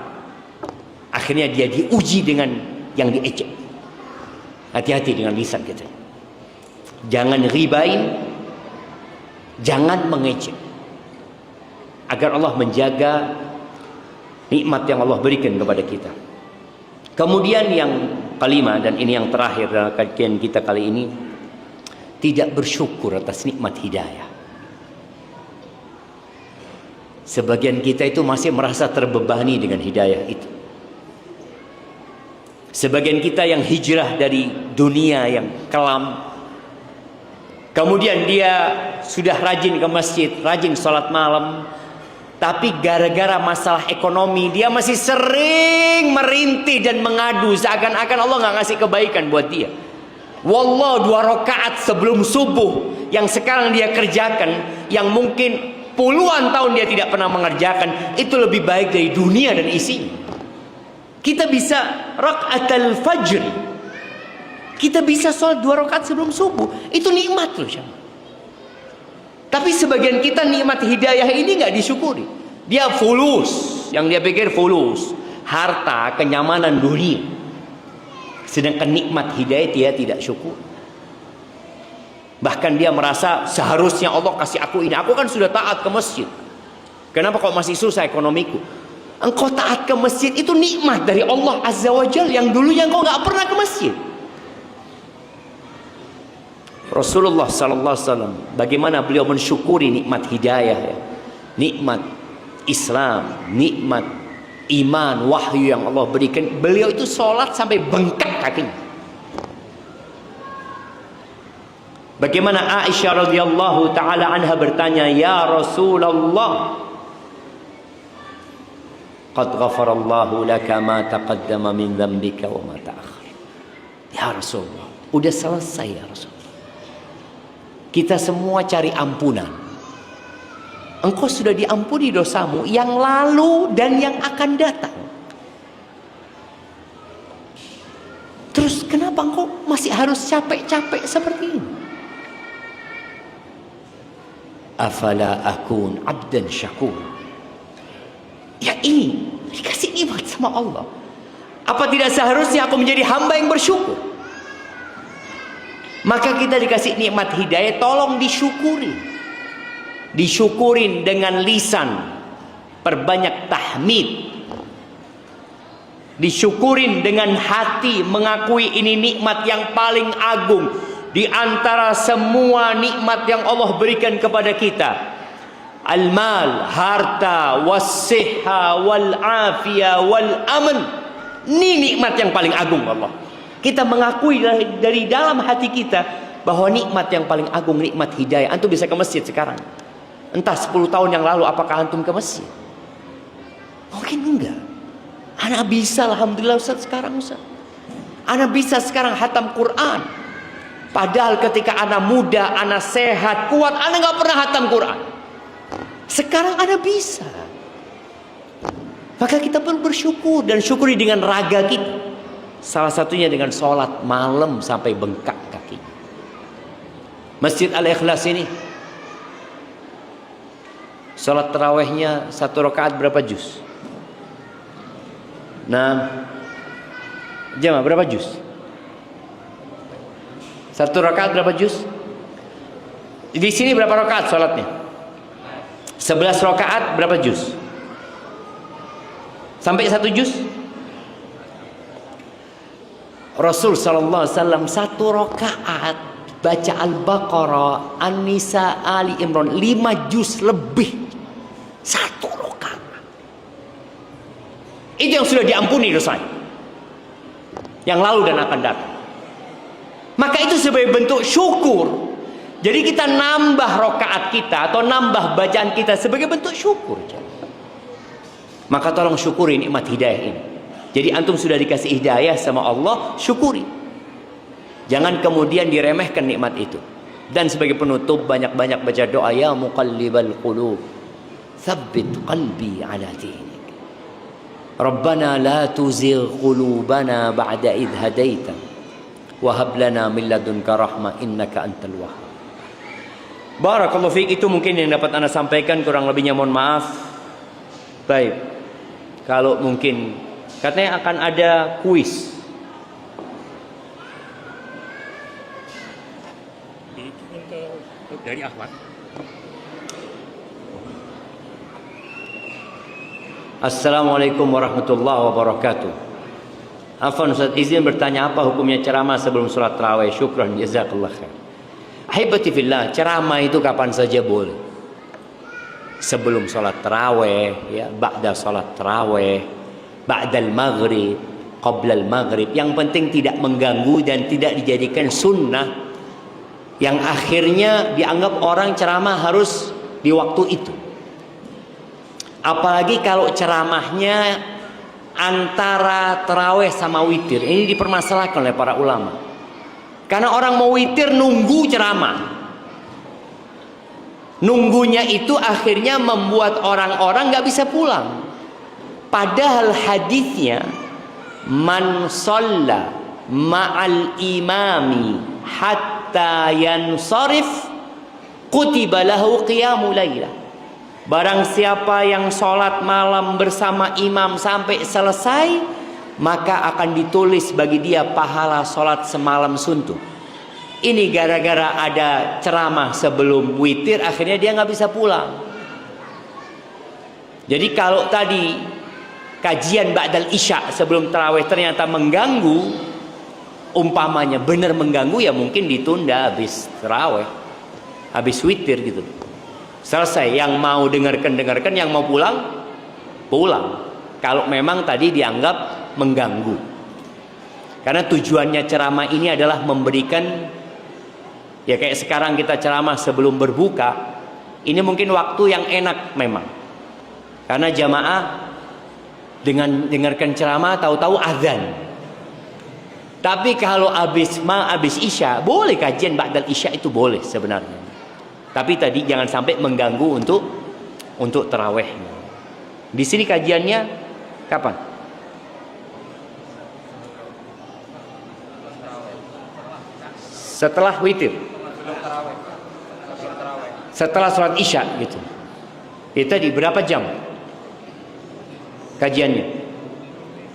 Akhirnya dia diuji dengan yang diejek. Hati-hati dengan lisan kita. Jangan ribain, jangan mengejek. Agar Allah menjaga nikmat yang Allah berikan kepada kita. Kemudian yang kelima, dan ini yang terakhir dalam kajian kita kali ini, tidak bersyukur atas nikmat hidayah. Sebagian kita itu masih merasa terbebani dengan hidayah itu. Sebagian kita yang hijrah dari dunia yang kelam, kemudian dia sudah rajin ke masjid, rajin sholat malam, tapi gara-gara masalah ekonomi dia masih sering merintih dan mengadu, seakan-akan Allah nggak ngasih kebaikan buat dia. Wallah, 2 rakaat sebelum subuh yang sekarang dia kerjakan, yang mungkin puluhan tahun dia tidak pernah mengerjakan, itu lebih baik dari dunia dan isinya. Kita bisa rakaatul fajr, kita bisa sholat 2 rakaat sebelum subuh, itu nikmat loh. Tapi sebagian kita nikmat hidayah ini nggak disyukuri. Dia fulus, yang dia pikir fulus, harta, kenyamanan dunia. Sedangkan nikmat hidayah dia tidak syukur. Bahkan dia merasa seharusnya Allah kasih aku ini. Aku kan sudah taat ke masjid. Kenapa kok masih susah ekonomiku? Engkau taat ke masjid itu nikmat dari Allah Azza wa Jalla yang dulunya engkau nggak pernah ke masjid. Rasulullah sallallahu alaihi wasallam, bagaimana beliau mensyukuri nikmat hidayah, ya. Nikmat Islam, nikmat iman, wahyu yang Allah berikan. Beliau itu sholat sampai bengkak kakinya. Bagaimana Aisyah radhiyallahu taala anha bertanya, "Ya Rasulullah, qad ghafarallahu laka ma taqaddama min dzambika wa ma ta'akhkhar." Ya Rasulullah, udah selesai ya Rasulullah. Kita semua cari ampunan. Engkau sudah diampuni dosamu yang lalu dan yang akan datang. Terus kenapa engkau masih harus capek-capek seperti ini? Afala akun abdan syakur. Ya ini dikasih nikmat sama Allah. Apa tidak seharusnya aku menjadi hamba yang bersyukur? Maka kita dikasih nikmat hidayah, tolong disyukuri. Disyukurin dengan lisan, perbanyak tahmid. Disyukurin dengan hati, mengakui ini nikmat yang paling agung di antara semua nikmat yang Allah berikan kepada kita. Al-mal, harta, was-sihha, wal-afiyah, wal-aman. Ini nikmat yang paling agung Allah. Kita mengakui dari dalam hati kita bahwa nikmat yang paling agung, nikmat hidayah. Antum bisa ke masjid sekarang. Entah 10 tahun yang lalu apakah antum ke masjid? Mungkin enggak. Anak bisa, alhamdulillah Ustaz, sekarang Ustaz. Anak bisa sekarang hatam Quran. Padahal ketika anak muda, anak sehat, kuat, anak nggak pernah hatam Quran. Sekarang anak bisa. Maka kita perlu bersyukur dan syukuri dengan raga kita. Salah satunya dengan sholat malam sampai bengkak kaki. Masjid Al-Ikhlas ini, sholat tarawehnya 1 rakaat berapa juz? Nah, jamaah berapa juz? 1 rakaat berapa juz? Di sini berapa rakaat sholatnya? 11 rakaat berapa juz? Sampai 1 juz? Rasul sallallahu alaihi wasallam 1 rakaat baca Al-Baqarah, An-Nisa, Ali Imran 5 juz lebih. 1 rakaat. Itu yang sudah diampuni dosanya, yang lalu dan akan datang. Maka itu sebagai bentuk syukur. Jadi kita nambah rakaat kita atau nambah bacaan kita sebagai bentuk syukur. Maka tolong syukuri nikmat hidayah ini. Jadi antum sudah dikasih hidayah sama Allah, syukuri. Jangan kemudian diremehkan nikmat itu. Dan sebagai penutup, banyak-banyak baca doa, ya muqallibal qulub, tsabbit qalbi ala dinik. Rabbana la tuzigh qulubana ba'da idh hadaitana wa hab lana min ladunka rahmah innaka antal wahhab. Barakallahu fiik. Itu mungkin yang dapat Anda sampaikan, kurang lebihnya mohon maaf. Baik. Kalau mungkin Katanya akan ada kuis. Dikirim dari Ahmad. Assalamualaikum warahmatullahi wabarakatuh. Afwan Ustaz, izin bertanya apa hukumnya ceramah sebelum sholat tarawih? Syukran, jazakallah khair. Ahibati fillah, ceramah itu kapan saja boleh. Sebelum sholat tarawih, ya, ba'da sholat tarawih, ba'dal maghrib, qoblal maghrib. Yang penting tidak mengganggu dan tidak dijadikan sunnah yang akhirnya dianggap orang ceramah harus di waktu itu. Apalagi kalau ceramahnya antara tarawih sama witir. Ini dipermasalahkan oleh para ulama. Karena orang mau witir nunggu ceramah. Nunggunya itu akhirnya membuat orang-orang gak bisa pulang. Padahal hadisnya, man shalla ma'al imami hatta yansarif kutiba lahu qiyamul lailah. Barang siapa yang sholat malam bersama imam sampai selesai, maka akan ditulis bagi dia pahala sholat semalam suntuk. Ini gara-gara ada ceramah sebelum witir, akhirnya dia nggak bisa pulang. Jadi kalau tadi kajian ba'dal isya sebelum tarawih ternyata mengganggu, umpamanya benar mengganggu, ya mungkin ditunda habis tarawih, habis witir gitu. Selesai, yang mau dengarkan, yang mau pulang, pulang. Kalau memang tadi dianggap mengganggu. Karena tujuannya ceramah ini adalah memberikan, ya kayak sekarang kita ceramah sebelum berbuka, ini mungkin waktu yang enak memang. Karena jamaah dengan dengarkan ceramah tahu-tahu azan. Tapi kalau habis isya, boleh kajian ba'dal isya, itu boleh sebenarnya. Tapi tadi jangan sampai mengganggu untuk tarawih. Di sini kajiannya kapan? Setelah witir. Setelah sholat isya gitu. Itu tadi berapa jam kajiannya?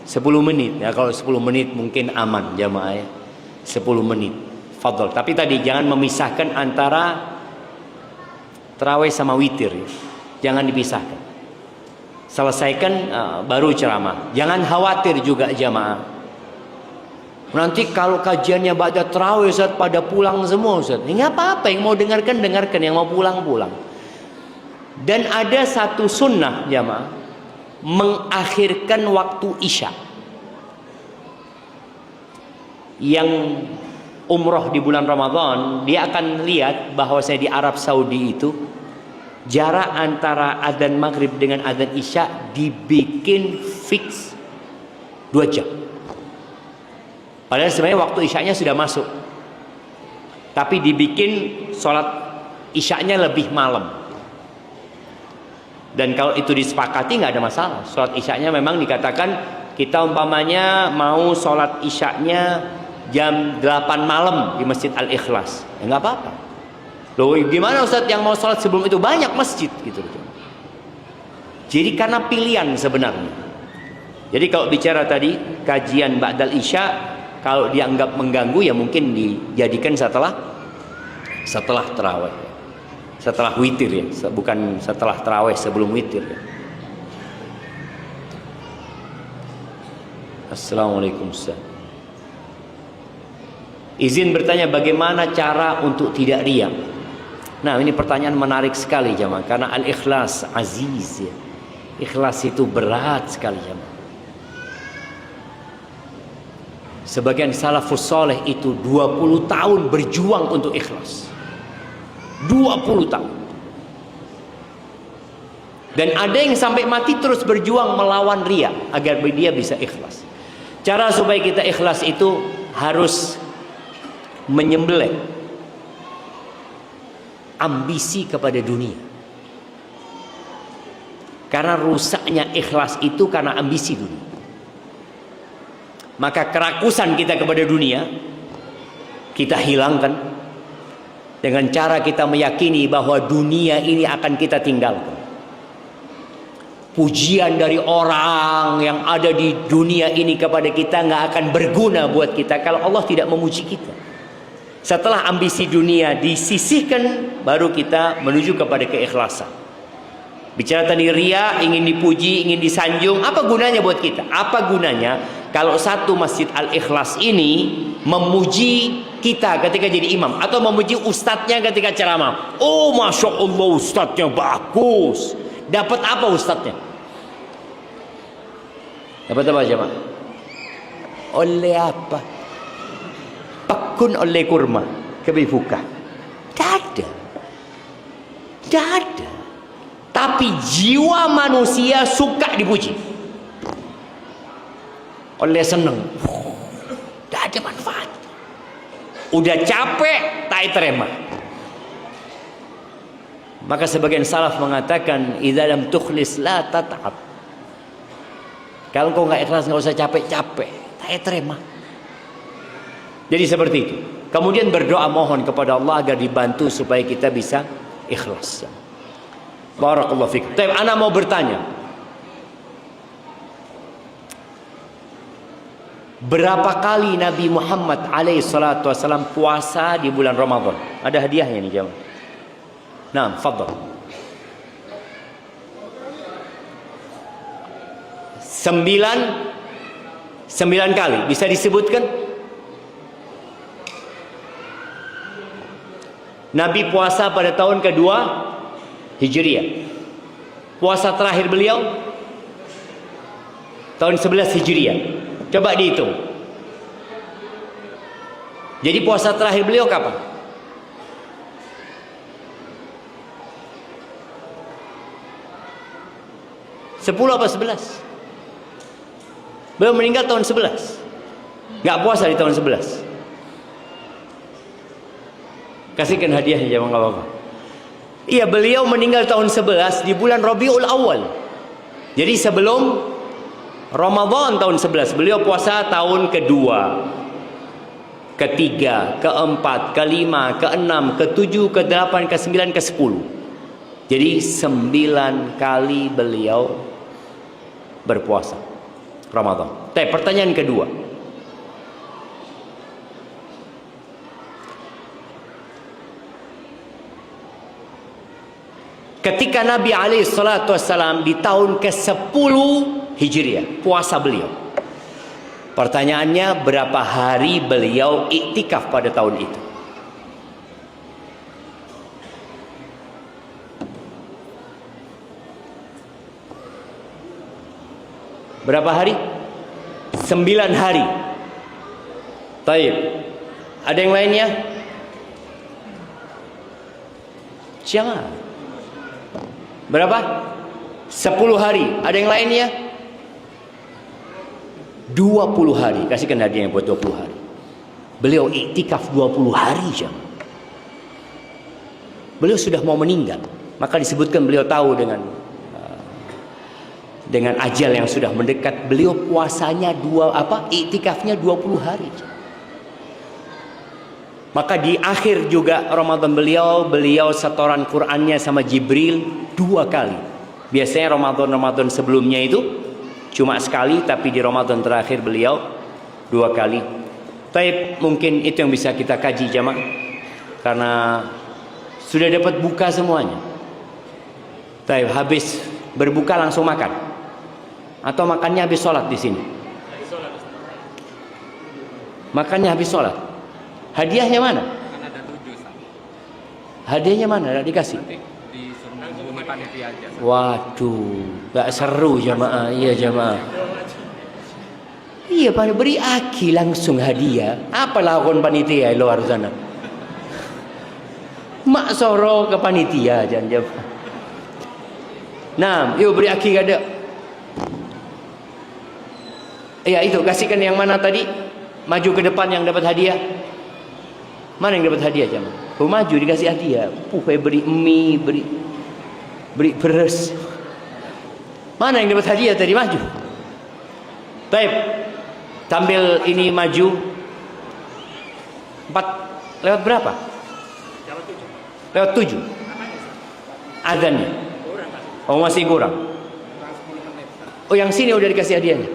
10 menit. Ya kalau 10 menit mungkin aman jamaah ya. 10 menit. Fadhol. Tapi tadi jangan memisahkan antara tarawih sama witir, jangan dipisahkan. Selesaikan baru ceramah. Jangan khawatir juga jamaah. Nanti kalau kajiannya ba'da tarawih Ustaz pada pulang semua Ustaz. Ini nggak apa-apa, yang mau dengarkan, yang mau pulang. Dan ada satu sunnah jamaah, mengakhirkan waktu isya. Yang umroh di bulan Ramadan, dia akan lihat bahwa saya di Arab Saudi itu jarak antara adzan maghrib dengan adzan isya dibikin fix 2 jam. Padahal sebenarnya waktu isyanya sudah masuk, tapi dibikin sholat isyanya lebih malam. Dan kalau itu disepakati nggak ada masalah. Sholat isyanya memang dikatakan kita umpamanya mau sholat isyanya jam 8 malam di Masjid Al-Ikhlas, ya nggak apa-apa. Loh gimana Ustaz yang mau sholat sebelum itu? Banyak masjid gitu. Jadi karena pilihan sebenarnya. Jadi kalau bicara tadi kajian ba'dal isya, kalau dianggap mengganggu ya mungkin dijadikan setelah tarawih, setelah witir ya, bukan setelah tarawih, sebelum witir ya. Assalamualaikum Ustaz. Izin bertanya, bagaimana cara untuk tidak riya? Nah, ini pertanyaan menarik sekali jamaah, karena al-ikhlas aziz ya. Ikhlas itu berat sekali jamaah. Sebagian salafus soleh itu 20 tahun berjuang untuk ikhlas. 20 tahun. Dan ada yang sampai mati terus berjuang melawan riya agar dia bisa ikhlas. Cara supaya kita ikhlas itu harus menyembelih ambisi kepada dunia. Karena rusaknya ikhlas itu karena ambisi dunia. Maka kerakusan kita kepada dunia kita hilangkan dengan cara kita meyakini bahwa dunia ini akan kita tinggalkan. pujian dari orang yang ada di dunia ini kepada kita nggak akan berguna buat kita kalau Allah tidak memuji kita. Setelah ambisi dunia disisihkan, baru kita menuju kepada keikhlasan. Bicara tadi riya, ingin dipuji, ingin disanjung, apa gunanya buat kita? Apa gunanya kalau satu Masjid Al-Ikhlas ini memuji kita ketika jadi imam, atau memuji ustadznya ketika ceramah? Oh, Masya Allah, ustadznya bagus. Dapat apa ustadznya? Dapat apa jemaah? Oleh apa? Pakun oleh kurma kebifuka. Tak ada. Tak ada. Tapi jiwa manusia suka dipuji. Oleh seneng. Tak ada manfaat. Udah capek, tak terima. Maka sebagian salaf mengatakan, idza lam tukhlis la tat'ab. Kalau kau nggak ikhlas, nggak usah capek-capek, tak terima. Jadi seperti itu. Kemudian berdoa mohon kepada Allah agar dibantu supaya kita bisa ikhlas. Barakallahu fikum. Tapi ana mau bertanya, berapa kali Nabi Muhammad alaihi salatu wasallam puasa di bulan Ramadan? Ada hadiahnya nih jemaah. Nah, fadhal. 9 kali. Bisa disebutkan? Nabi puasa pada tahun kedua Hijriah. Puasa terakhir beliau tahun 11 Hijriah. Coba dihitung. Jadi puasa terakhir beliau kapan? Sepuluh apa 11? Beliau meninggal tahun 11. Gak puasa di tahun 11. Kasihkan hadiahnya jangan nggak apa-apa. Iya, beliau meninggal tahun 11 di bulan Rabiul Awal. Jadi sebelum Ramadan tahun 11, beliau puasa tahun kedua, ketiga, keempat, kelima, keenam, ketujuh, ke-8, ke-9, ke-10. Jadi 9 kali beliau berpuasa Ramadan. Tapi pertanyaan kedua, ketika Nabi alaihi salatu wassalam di tahun ke-10 Hijriah puasa beliau, pertanyaannya berapa hari beliau iktikaf pada tahun itu? Berapa hari? 9 hari. Taib. Ada yang lainnya? Jangan. Berapa? 10 hari. Ada yang lainnya? 20 hari. Kasihkan hadiahnya buat 20 hari. Beliau iktikaf 20 hari jam. Beliau sudah mau meninggal. Maka disebutkan beliau tahu dengan ajal yang sudah mendekat. Beliau puasanya iktikafnya 20 hari. Maka di akhir juga Ramadan beliau setoran Qur'annya sama Jibril 2 kali. Biasanya Ramadan sebelumnya itu cuma sekali, tapi di Ramadan terakhir beliau 2 kali. Tapi mungkin itu yang bisa kita kaji jamaah, karena sudah dapat buka semuanya. Tapi habis berbuka langsung makan, atau makannya habis sholat di sini? Makannya habis sholat. Hadiahnya mana? Kan ada 7. Hadiahnya mana? Tidak dikasih? Disuruh menghubungi panitia aja. Waduh, gak seru jamaah. Iya jamaah. Iya, beri aki langsung hadiah. Apa lakukan panitia luar sana? Mak soro ke panitia jangan. Nah, yuk beri aki ada. Iya itu, kasihkan yang mana tadi? Maju ke depan yang dapat hadiah. Mana yang dapat hadiah jamaah? Oh, maju dikasih hadiah. Beri mie, beri beras. Mana yang dapat hadiah tadi? Maju. Baik. Sambil ini maju. 4 lewat berapa? Lewat 7. Azannya. Oh, masih kurang. Oh yang sini udah dikasih hadiahnya.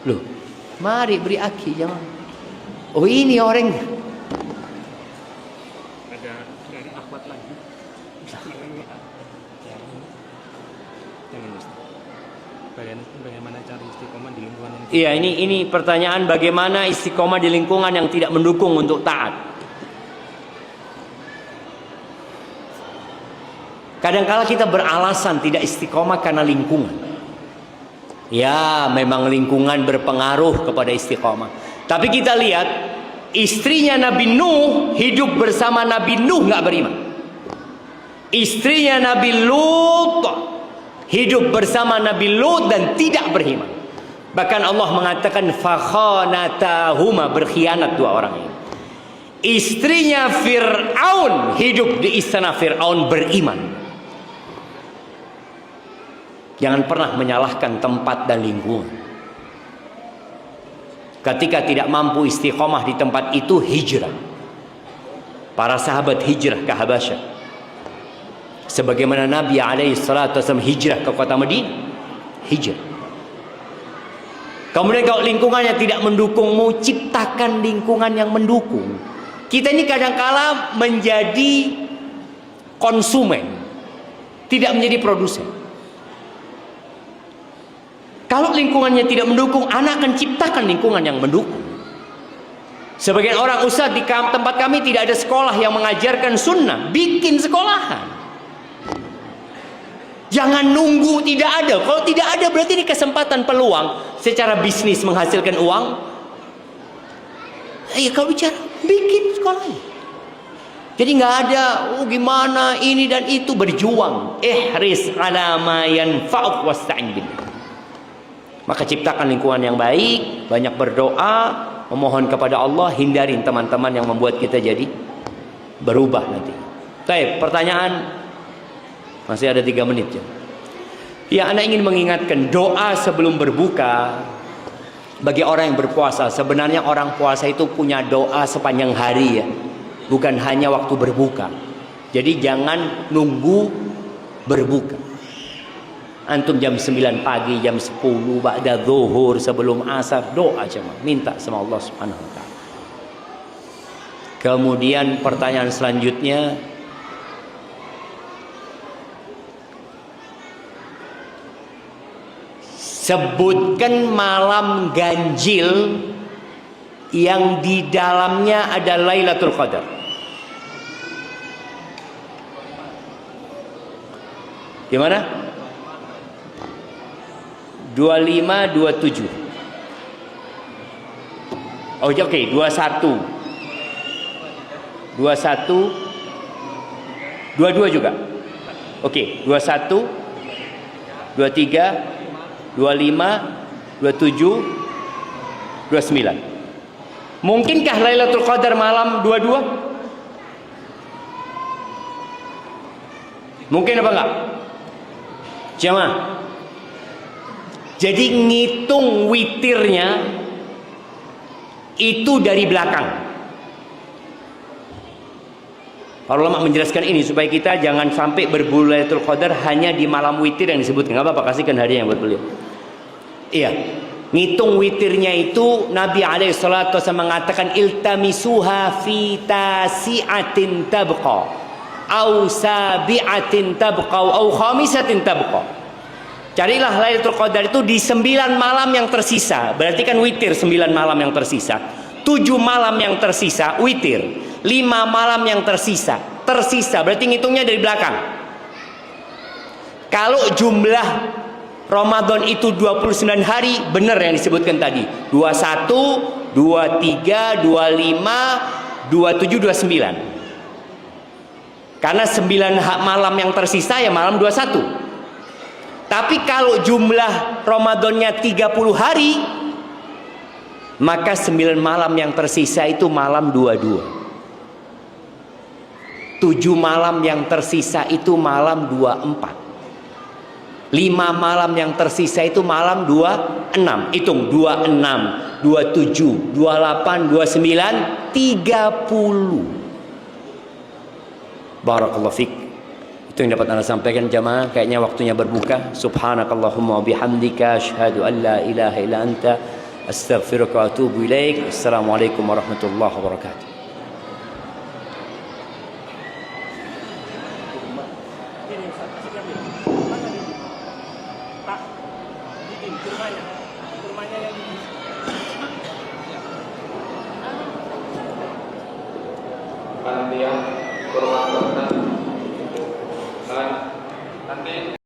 Loh, mari beri aki jangan. Oh ini orangnya. Ada dari akhwat lagi. Jangan Ustaz. Bagaimana cari istiqomah di lingkungan yang Iya, ini pertanyaan bagaimana istiqomah di lingkungan yang tidak mendukung untuk taat. Kadang-kala kita beralasan tidak istiqomah karena lingkungan. Ya, memang lingkungan berpengaruh kepada istiqomah. Tapi kita lihat istrinya Nabi Nuh hidup bersama Nabi Nuh nggak beriman. Istrinya Nabi Lut hidup bersama Nabi Lut dan tidak beriman. Bahkan Allah mengatakan fakhanatahuma, berkhianat dua orang ini. Istrinya Fir'aun hidup di istana Fir'aun beriman. Jangan pernah menyalahkan tempat dan lingkungan. Ketika tidak mampu istiqomah di tempat itu, hijrah. Para sahabat hijrah ke Habasyah. Sebagaimana Nabi SAW hijrah ke kota Madinah. Hijrah. Kemudian kalau lingkungannya tidak mendukungmu, ciptakan lingkungan yang mendukung. Kita ini kadangkala menjadi konsumen, tidak menjadi produsen. Kalau lingkungannya tidak mendukung, anak akan ciptakan lingkungan yang mendukung. Sebagian orang, ustaz, di tempat kami tidak ada sekolah yang mengajarkan sunnah. Bikin sekolahan. Jangan nunggu tidak ada. Kalau tidak ada berarti ini kesempatan, peluang secara bisnis menghasilkan uang. Kalau bicara bikin sekolahnya. Jadi nggak ada gimana ini dan itu, berjuang. Ihris ala ma yanfa'uk wasta'in billah. Maka ciptakan lingkungan yang baik, banyak berdoa, memohon kepada Allah, hindarin teman-teman yang membuat kita jadi berubah nanti. Baik, pertanyaan masih ada 3 menit ya. Ya, Anda ingin mengingatkan doa sebelum berbuka bagi orang yang berpuasa. Sebenarnya orang puasa itu punya doa sepanjang hari ya, bukan hanya waktu berbuka. Jadi jangan nunggu berbuka. Antum jam 9 pagi, jam 10 ba'da zuhur, sebelum asar, doa cuma minta sama Allah Subhanahu wa taala. Kemudian pertanyaan selanjutnya, sebutkan malam ganjil yang di dalamnya ada Lailatul Qadar. Gimana? 25, 27. Oh, oke, 21. 21. 22 juga. Oke, 21, 23, 25, 27, 29. Mungkinkah Lailatul Qadar malam 22? Mungkin apa enggak? Jamaah. Jadi ngitung witirnya itu dari belakang. Para ulama menjelaskan ini supaya kita jangan sampai berburu Lailatul Qadar hanya di malam witir yang disebutkan. Enggak apa-apa, kasihkan hadiah yang buat beliau. Iya. Ngitung witirnya itu Nabi SAW mengatakan iltamisuha fi tasi'atin tabqa au sabi'atin tabqa au khamisatin tabqa. Carilah Lailatul Qadar itu di 9 malam yang tersisa. Berarti kan witir 9 malam yang tersisa. 7 malam yang tersisa witir. 5 malam yang tersisa. Berarti ngitungnya dari belakang. Kalau jumlah Ramadan itu 29 hari, benar yang disebutkan tadi. 21, 23, 25, 27, 29. Karena 9 malam yang tersisa ya malam 21. Tapi kalau jumlah Ramadannya 30 hari, maka 9 malam yang tersisa itu malam 22. 7 malam yang tersisa itu malam 24. 5 malam yang tersisa itu malam 26. Hitung 26, 27, 28, 29, 30. Barakallahu fiik. Itu yang dapat Anda sampaikan jamaah. Kayaknya waktunya berbuka. Subhanakallahumma wa bihamdika asyhadu an la ilaha illa anta astaghfiruka wa atubu ilaik. Assalamualaikum warahmatullahi wabarakatuh. Ini Ustaz, kasih kami. Mana nih? Pak, bikin kurmanya. Kurmanya yang bikin. Panitia kurma nanti